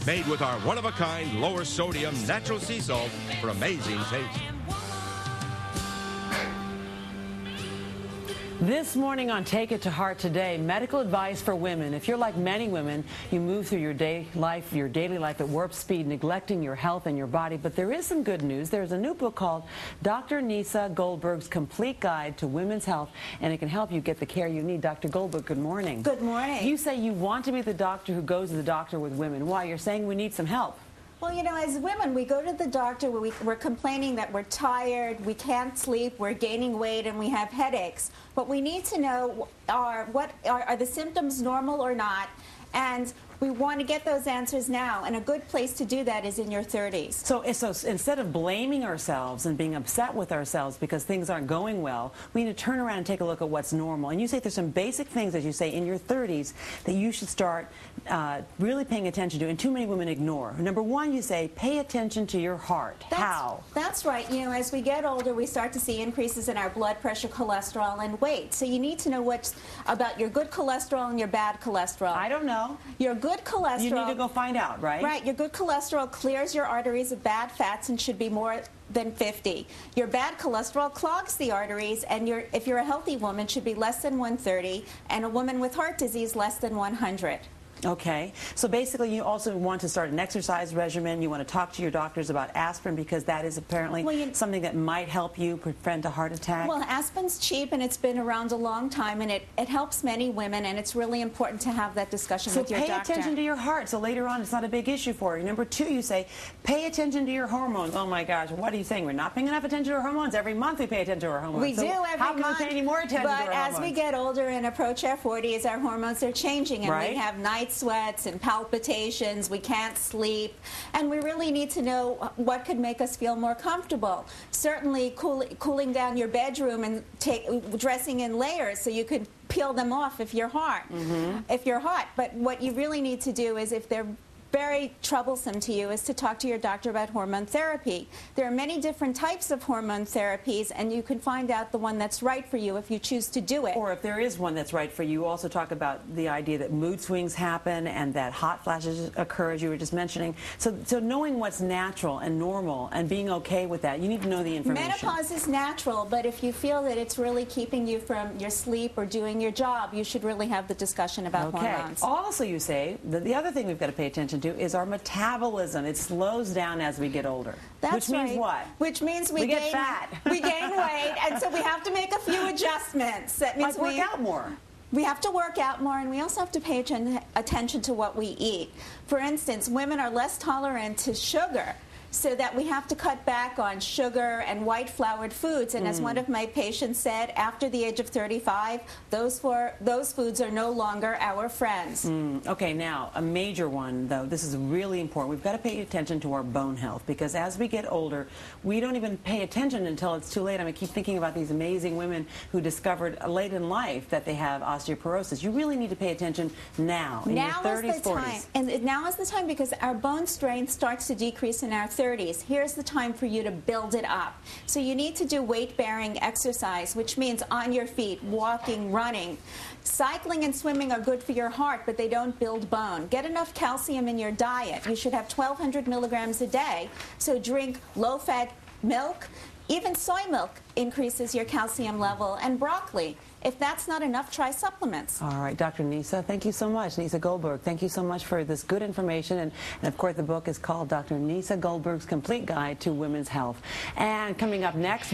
Made with our one-of-a-kind, lower sodium natural sea salt for amazing taste. This morning on Take It to Heart Today, medical advice for women. If you're like many women, you move through your daily life at warp speed, neglecting your health and your body. But there is some good news. There's a new book called Dr. Nieca Goldberg's Complete Guide to Women's Health, and it can help you get the care you need. Dr. Goldberg, good morning. Good morning. You say you want to be the doctor who goes to the doctor with women. Why? You're saying we need some help. Well, you know, as women, we go to the doctor, we're complaining that we're tired, we can't sleep, we're gaining weight, and we have headaches. What we need to know are the symptoms normal or not, and we want to get those answers now, and a good place to do that is in your 30s. So instead of blaming ourselves and being upset with ourselves because things aren't going well, we need to turn around and take a look at what's normal. And you say there's some basic things, as you say, in your 30s that you should start really paying attention to, and too many women ignore. Number one, you say, pay attention to your heart. How? That's right. You know, as we get older, we start to see increases in our blood pressure, cholesterol, and weight. So you need to know what's about your good cholesterol and your bad cholesterol. I don't know. Your good cholesterol. You need to go find out, right? Right. Your good cholesterol clears your arteries of bad fats and should be more than 50. Your bad cholesterol clogs the arteries, and if you're a healthy woman, should be less than 130, and a woman with heart disease less than 100. Okay. So basically you also want to start an exercise regimen. You want to talk to your doctors about aspirin because that is apparently something that might help you prevent a heart attack. Well, aspirin's cheap and it's been around a long time, and it helps many women, and it's really important to have that discussion with your doctor. So pay attention to your heart so later on it's not a big issue for you. Number two, you say pay attention to your hormones. Oh my gosh, what are you saying? We're not paying enough attention to our hormones. Every month we pay attention to our hormones. We do every month. How can we pay any more attention to our hormones? But as we get older and approach our 40s, our hormones are changing, and we have night sweats and palpitations, we can't sleep, and we really need to know what could make us feel more comfortable. Certainly cooling down your bedroom and dressing in layers so you could peel them off if you're hot. But what you really need to do is, if they're very troublesome to you, is to talk to your doctor about hormone therapy. There are many different types of hormone therapies, and you can find out the one that's right for you if you choose to do it. Or if there is one that's right for you, also talk about the idea that mood swings happen and that hot flashes occur, as you were just mentioning. So knowing what's natural and normal and being okay with that, you need to know the information. Menopause is natural, but if you feel that it's really keeping you from your sleep or doing your job, you should really have the discussion about hormones. Also, you say that the other thing we've got to pay attention to is our metabolism. It slows down as we get older. That's right. Which means what? Which means we get fat. We gain weight, and so we have to make a few adjustments. That means work out more. We have to work out more, and we also have to pay attention to what we eat. For instance, women are less tolerant to sugar, so that we have to cut back on sugar and white floured foods. And as one of my patients said, after the age of 35, those foods are no longer our friends. Okay, now, a major one, though, this is really important. We've got to pay attention to our bone health, because as we get older, we don't even pay attention until it's too late. I keep thinking about these amazing women who discovered late in life that they have osteoporosis. You really need to pay attention now, in your 30s, 40s. And now is the time, because our bone strength starts to decrease in our 30s. Here's the time for you to build it up. So you need to do weight-bearing exercise, which means on your feet, walking, running. Cycling and swimming are good for your heart, but they don't build bone. Get enough calcium in your diet. You should have 1,200 milligrams a day. So drink low-fat milk. Even soy milk increases your calcium level, and broccoli. If that's not enough, try supplements. All right, Dr. Nieca, thank you so much. Nieca Goldberg, thank you so much for this good information. And of course, the book is called Dr. Nieca Goldberg's Complete Guide to Women's Health. And coming up next,